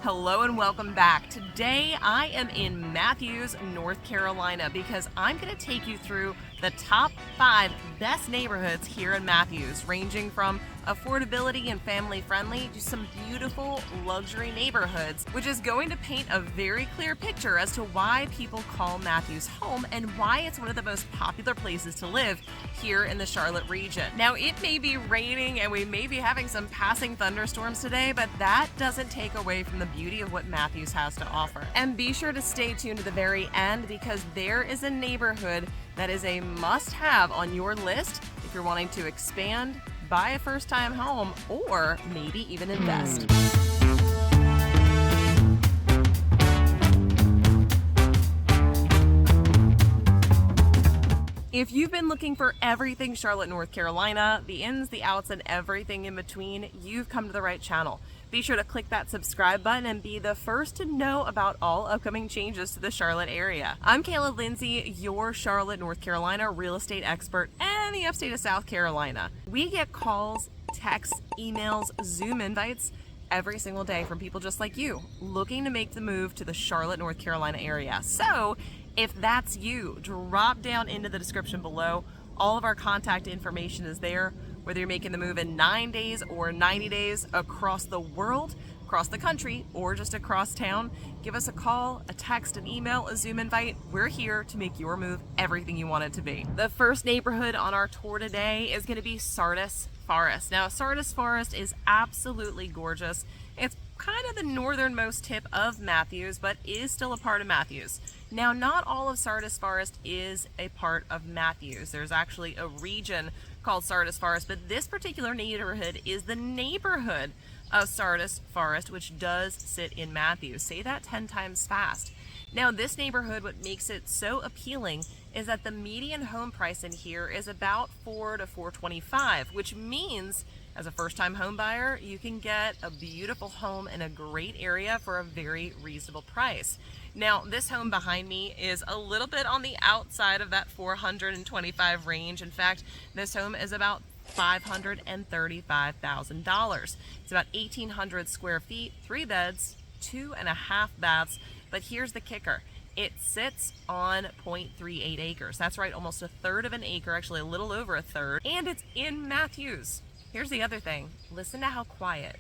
Hello and welcome back. Today I am in Matthews, North Carolina because I'm going to take you through the top 5 best neighborhoods here in Matthews, ranging from affordability and family friendly to some beautiful luxury neighborhoods, which is going to paint a very clear picture as to why people call Matthews home and why it's one of the most popular places to live here in the Charlotte region. Now, it may be raining and we may be having some passing thunderstorms today, but that doesn't take away from the beauty of what Matthews has to offer. And be sure to stay tuned to the very end because there is a neighborhood that is a must-have on your list if you're wanting to expand, buy a first-time home, or maybe even invest. If you've been looking for everything Charlotte, North Carolina, the ins, the outs, and everything in between, you've come to the right channel. Be sure to click that subscribe button and be the first to know about all upcoming changes to the Charlotte area. I'm 𝗖𝗁, your Charlotte, North Carolina real estate expert and the upstate of South Carolina. We get calls, texts, emails, Zoom invites every single day from people just like you looking to make the move to the Charlotte, North Carolina area. So if that's you, drop down into the description below. All of our contact information is there. Whether you're making the move in 9 days or 90 days across the world, across the country, or just across town, give us a call, a text, an email, a Zoom invite. We're here to make your move everything you want it to be. The first neighborhood on our tour today is going to be Sardis Forest. Now, Sardis Forest is absolutely gorgeous. It's kind of the northernmost tip of Matthews, but is still a part of Matthews. Now, not all of Sardis Forest is a part of Matthews. There's actually a region called Sardis Forest, but this particular neighborhood is the neighborhood of Sardis Forest, which does sit in Matthews. Say that 10 times fast. Now, this neighborhood, what makes it so appealing is that the median home price in here is about $4 to $425, which means as a first-time home buyer, you can get a beautiful home in a great area for a very reasonable price. Now, this home behind me is a little bit on the outside of that $425 range. In fact, this home is about $535,000. It's about 1,800 square feet, 3 beds, 2.5 baths. But here's the kicker. It sits on 0.38 acres. That's right, almost a third of an acre, actually a little over a third. And it's in Matthews. Here's the other thing. Listen to how quiet.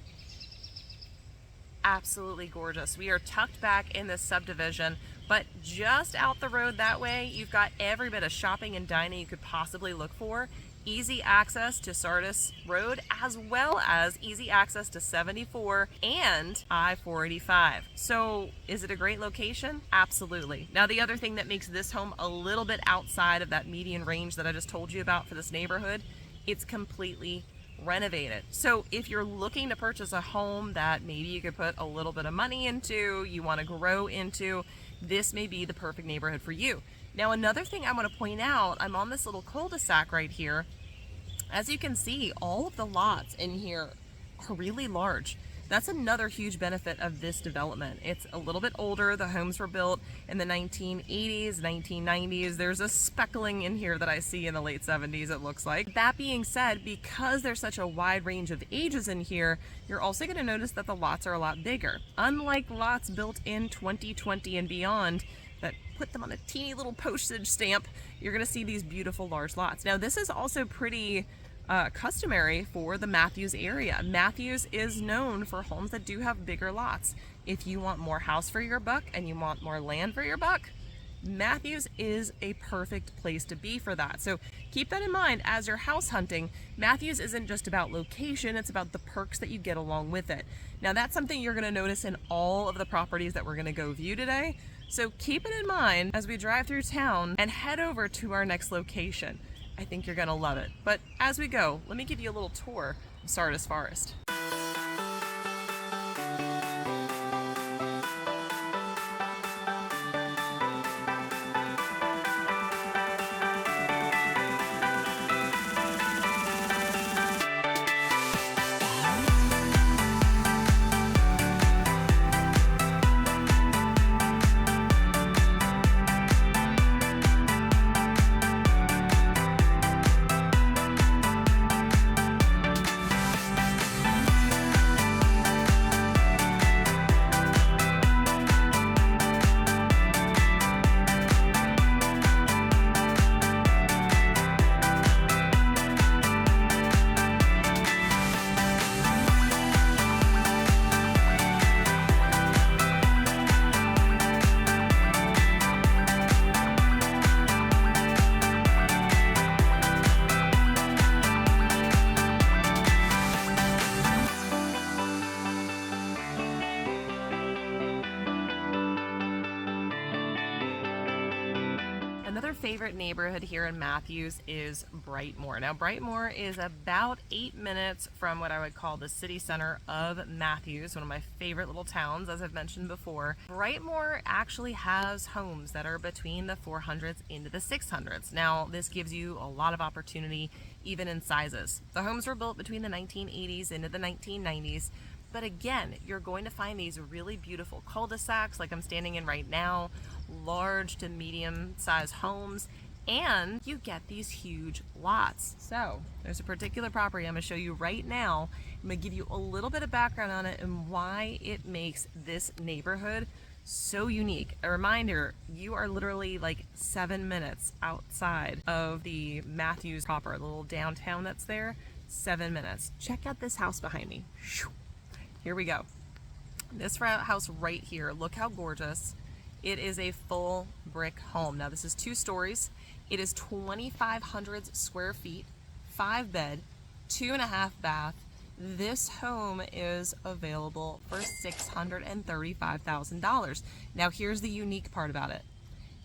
Absolutely gorgeous. We are tucked back in this subdivision, but just out the road that way, you've got every bit of shopping and dining you could possibly look for. Easy access to Sardis Road, as well as easy access to 74 and I-485. So is it a great location? Absolutely. Now, the other thing that makes this home a little bit outside of that median range that I just told you about for this neighborhood, it's completely renovated. So if you're looking to purchase a home that maybe you could put a little bit of money into, you want to grow into, this may be the perfect neighborhood for you. Now, another thing I want to point out, I'm on this little cul-de-sac right here. As you can see, all of the lots in here are really large. That's another huge benefit of this development. It's a little bit older. The homes were built in the 1980s, 1990s. There's a speckling in here that I see in the late 70s, it looks like. That being said, because there's such a wide range of ages in here, you're also going to notice that the lots are a lot bigger. Unlike lots built in 2020 and beyond that put them on a teeny little postage stamp, you're going to see these beautiful large lots. Now, this is also pretty customary for the Matthews area. Matthews is known for homes that do have bigger lots. If you want more house for your buck and you want more land for your buck, Matthews is a perfect place to be for that. So keep that in mind as you're house hunting. Matthews isn't just about location, it's about the perks that you get along with it. Now, that's something you're going to notice in all of the properties that we're going to go view today. So keep it in mind as we drive through town and head over to our next location. I think you're going to love it. But as we go, let me give you a little tour of Sardis Forest. Another favorite neighborhood here in Matthews is Brightmoor. Now, Brightmoor is about 8 minutes from what I would call the city center of Matthews, one of my favorite little towns, as I've mentioned before. Brightmoor actually has homes that are between the 400s into the 600s. Now, this gives you a lot of opportunity, even in sizes. The homes were built between the 1980s into the 1990s. But again, you're going to find these really beautiful cul-de-sacs like I'm standing in right now, large to medium-sized homes, and you get these huge lots. So there's a particular property I'm going to show you right now. I'm going to give you a little bit of background on it and why it makes this neighborhood so unique. A reminder, you are literally like 7 minutes outside of the Matthews proper, the little downtown that's there. 7 minutes. Check out this house behind me. Here we go. This house right here, look how gorgeous. It is a full brick home. Now this is 2 stories. It is 2,500 square feet, 5 bed, 2.5 bath. This home is available for $635,000. Now here's the unique part about it.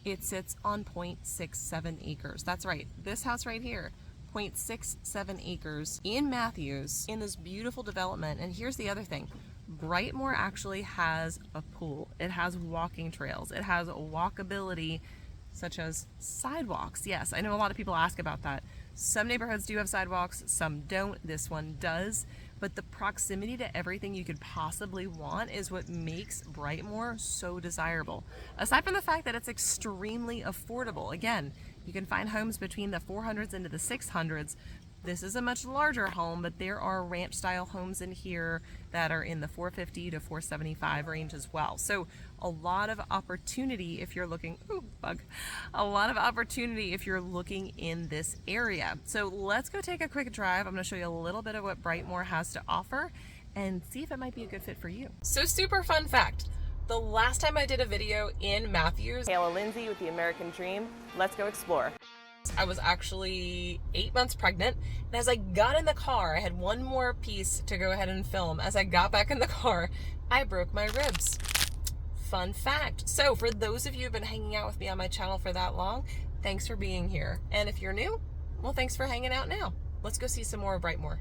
It sits on 0.67 acres. That's right, this house right here, 0.67 acres in Matthews in this beautiful development. And here's the other thing. Brightmoor actually has a pool. It has walking trails. It has walkability such as sidewalks. Yes, I know a lot of people ask about that. Some neighborhoods do have sidewalks, some don't. This one does. But the proximity to everything you could possibly want is what makes Brightmoor so desirable. Aside from the fact that it's extremely affordable. Again, you can find homes between the 400s into the 600s. This is a much larger home, but there are ranch style homes in here that are in the 450 to 475 range as well. So a lot of opportunity if you're looking, a lot of opportunity if you're looking in this area. So let's go take a quick drive. I'm going to show you a little bit of what Brightmoor has to offer and see if it might be a good fit for you. So super fun fact. The last time I did a video in Matthews, 𝗖𝘁 with the American Dream, let's go explore. I was actually 8 months pregnant, and as I got in the car, I had one more piece to go ahead and film. As I got back in the car, I broke my ribs. Fun fact. So for those of you who've been hanging out with me on my channel for that long, thanks for being here. And if you're new, well, thanks for hanging out now. Let's go see some more of Brightmoor.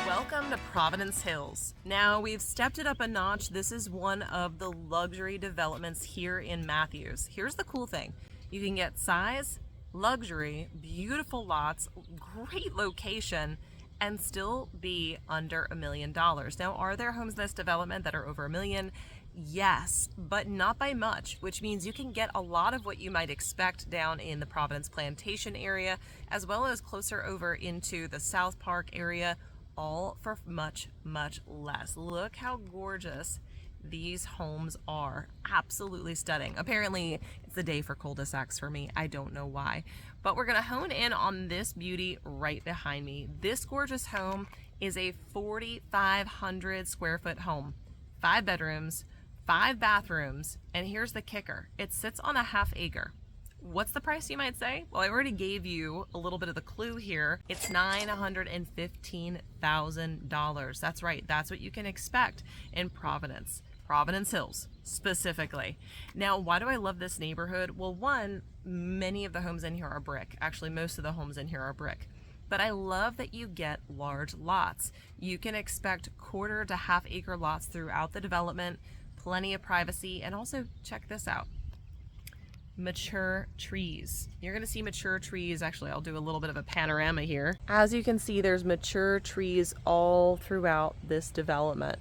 Welcome to Providence Hills. Now we've stepped it up a notch. This is one of the luxury developments here in Matthews. Here's the cool thing. You can get size, luxury, beautiful lots, great location, and still be under $1 million. Now, are there homes in this development that are over $1 million? Yes, but not by much, which means you can get a lot of what you might expect down in the Providence Plantation area, as well as closer over into the South Park area, all for much, much less. Look how gorgeous these homes are. Absolutely stunning. Apparently, it's the day for cul-de-sacs for me. I don't know why. But we're going to hone in on this beauty right behind me. This gorgeous home is a 4,500 square foot home. 5 bedrooms, 5 bathrooms, and here's the kicker. It sits on a ½ acre. What's the price, you might say? Well, I already gave you a little bit of the clue here. It's $915,000. That's right. That's what you can expect in Providence Hills specifically. Now, why do I love this neighborhood? Well, one, many of the homes in here are brick. Actually, most of the homes in here are brick. But I love that you get large lots. You can expect quarter to half acre lots throughout the development, plenty of privacy, and also check this out. Mature trees. You're going to see mature trees. Actually, I'll do a little bit of a panorama here. As you can see, there's mature trees all throughout this development.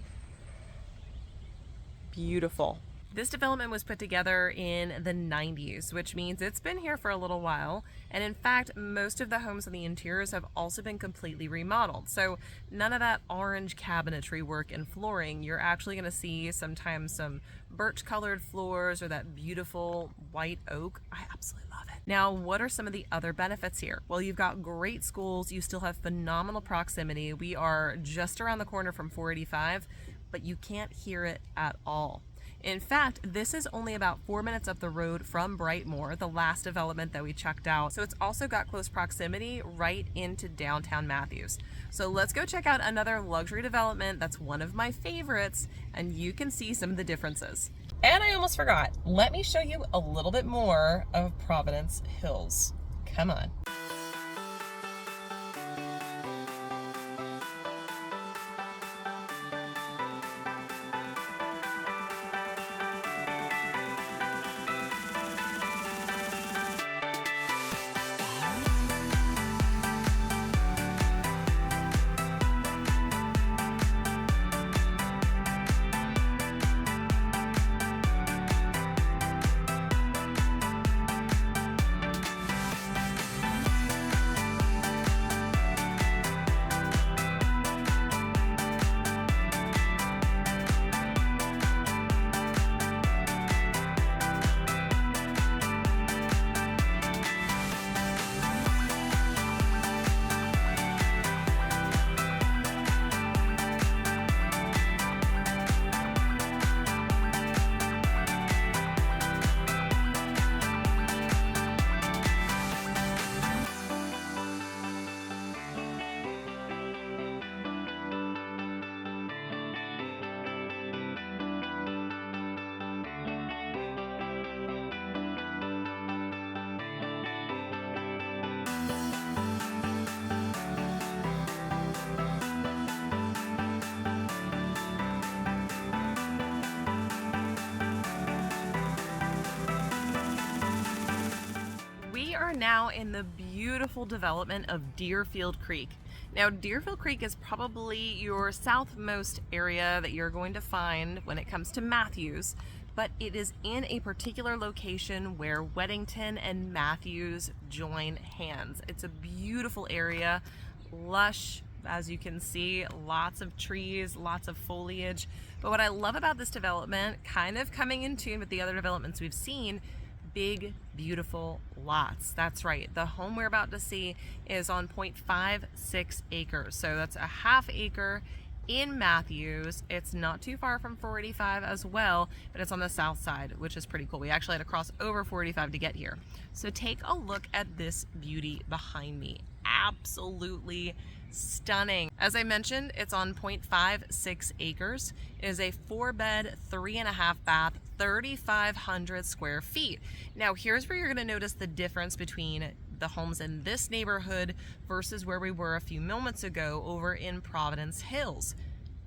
Beautiful. This development was put together in the 90s, which means it's been here for a little while. And in fact, most of the homes in the interiors have also been completely remodeled. So none of that orange cabinetry work and flooring. You're actually going to see sometimes some birch colored floors or that beautiful white oak. I absolutely love it. Now, what are some of the other benefits here? Well, you've got great schools. You still have phenomenal proximity. We are just around the corner from 485, but you can't hear it at all. In fact, this is only about 4 minutes up the road from Brightmoor, the last development that we checked out. So it's also got close proximity right into downtown Matthews. So let's go check out another luxury development that's one of my favorites, and you can see some of the differences. And I almost forgot. Let me show you a little bit more of Providence Hills. Come on. Now in the beautiful development of Deerfield Creek. Now, Deerfield Creek is probably your southmost area that you're going to find when it comes to Matthews, but it is in a particular location where Weddington and Matthews join hands. It's a beautiful area, lush, as you can see, lots of trees, lots of foliage. But what I love about this development, kind of coming in tune with the other developments we've seen, big, beautiful lots. That's right. The home we're about to see is on 0.56 acres. So that's a half acre in Matthews. It's not too far from 485 as well, but it's on the south side, which is pretty cool. We actually had to cross over 485 to get here. So take a look at this beauty behind me. Absolutely stunning. As I mentioned, it's on 0.56 acres. It is a 4-bed, 3.5 bath, 3,500 square feet. Now, here's where you're going to notice the difference between the homes in this neighborhood versus where we were a few moments ago over in Providence Hills.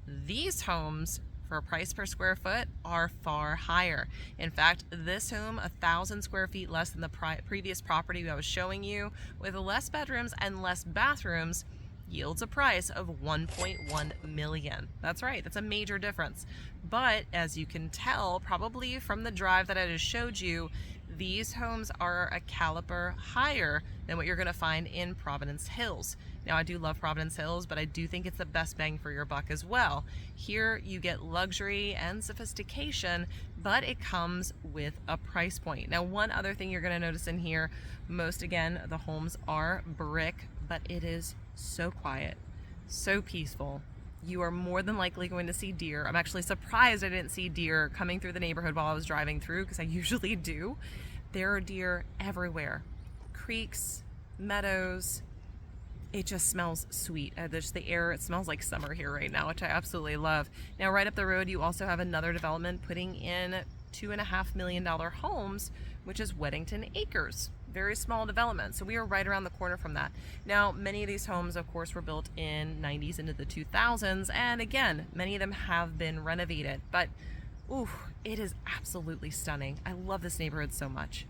These homes, for a price per square foot, are far higher. In fact, this home, 1,000 square feet less than the previous property I was showing you, with less bedrooms and less bathrooms, yields a price of $1.1 million. That's right, that's a major difference. But as you can tell, probably from the drive that I just showed you, these homes are a caliber higher than what you're going to find in Providence Hills. Now, I do love Providence Hills, but I do think it's the best bang for your buck as well. Here you get luxury and sophistication, but it comes with a price point. Now, one other thing you're going to notice in here, most again, the homes are brick, but it is so quiet, so peaceful. You are more than likely going to see deer. I'm actually surprised I didn't see deer coming through the neighborhood while I was driving through, because I usually do. There are deer everywhere. Creeks, meadows. It just smells sweet. Just the air, it smells like summer here right now, which I absolutely love. Now, right up the road, you also have another development putting in $2.5 million homes, which is Weddington Acres. very small development. So we are right around the corner from that. Now, many of these homes, of course, were built in 90s into the 2000s. And again, many of them have been renovated, but ooh, it is absolutely stunning. I love this neighborhood so much.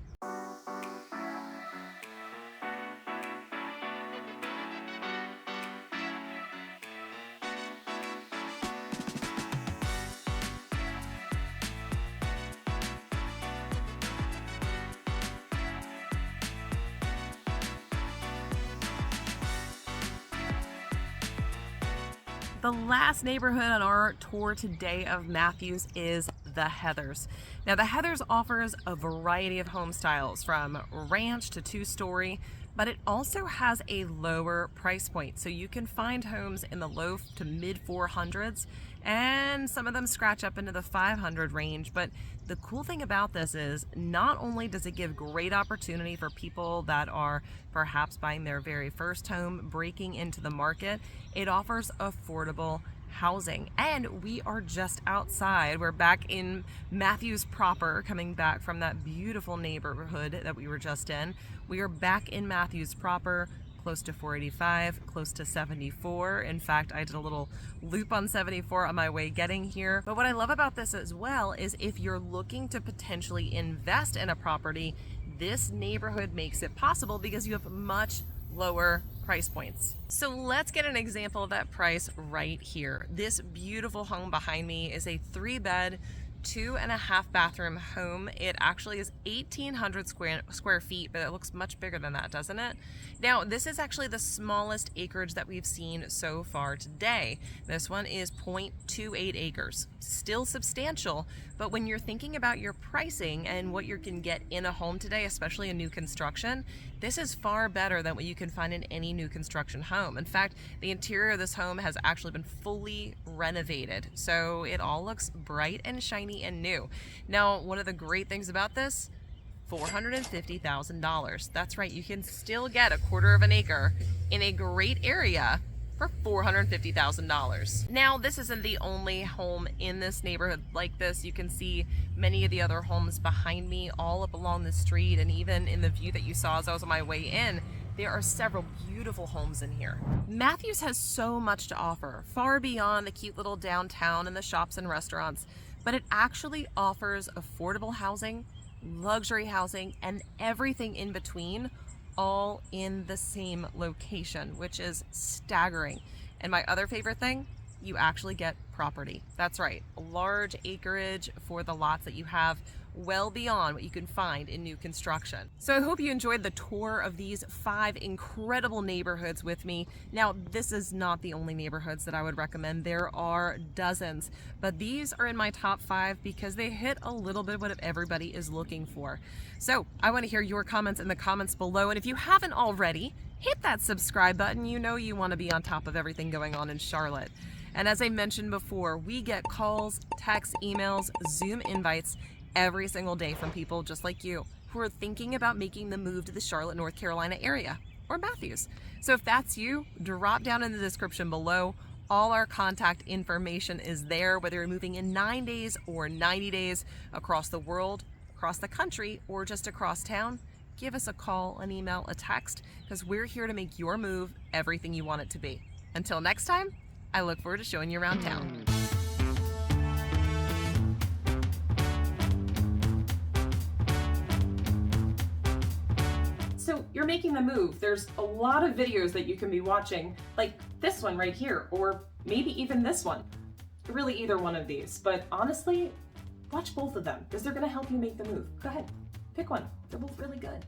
The last neighborhood on our tour today of Matthews is the Heathers. Now the Heathers offers a variety of home styles from ranch to two-story, but it also has a lower price point. So you can find homes in the low to mid 400s, and some of them scratch up into the 500 range. But the cool thing about this is not only does it give great opportunity for people that are perhaps buying their very first home, breaking into the market, it offers affordable housing. And we are just outside. We're back in Matthews proper, coming back from that beautiful neighborhood that we were just in. We are back in Matthews proper, close to 485, close to 74. In fact, I did a little loop on 74 on my way getting here. But what I love about this as well is if you're looking to potentially invest in a property, this neighborhood makes it possible because you have much lower price points. So let's get an example of that price right here. This beautiful home behind me is a 3-bed, 2.5 bathroom home. It actually is 1,800 square feet, but it looks much bigger than that, doesn't it? Now, this is actually the smallest acreage that we've seen so far today. This one is 0.28 acres. Still substantial, but when you're thinking about your pricing and what you can get in a home today, especially a new construction, this is far better than what you can find in any new construction home. In fact, the interior of this home has actually been fully renovated, so it all looks bright and shiny and new. Now, one of the great things about this, $450,000. That's right, you can still get a quarter of an acre in a great area for $450,000. Now, this isn't the only home in this neighborhood like this. You can see many of the other homes behind me all up along the street, and even in the view that you saw as I was on my way in, there are several beautiful homes in here. Matthews has so much to offer, far beyond the cute little downtown and the shops and restaurants, but it actually offers affordable housing, luxury housing, and everything in between, all in the same location, which is staggering. And my other favorite thing, you actually get property. That's right, large acreage for the lots that you have, well beyond what you can find in new construction. So I hope you enjoyed the tour of these 5 incredible neighborhoods with me. Now, this is not the only neighborhoods that I would recommend. There are dozens, but these are in my top 5 because they hit a little bit what everybody is looking for. So I want to hear your comments in the comments below, and if you haven't already, hit that subscribe button. You know you want to be on top of everything going on in Charlotte. And as I mentioned before, we get calls, texts, emails, Zoom invites every single day from people just like you who are thinking about making the move to the Charlotte, North Carolina area or Matthews. So if that's you, drop down in the description below. All our contact information is there, whether you're moving in 9 days or 90 days across the world, across the country, or just across town. Give us a call, an email, a text, because we're here to make your move everything you want it to be. Until next time, I look forward to showing you around town. So you're making the move. There's a lot of videos that you can be watching, like this one right here, or maybe even this one. Really either one of these, but honestly, watch both of them because they're gonna help you make the move. Go ahead, pick one. They're both really good.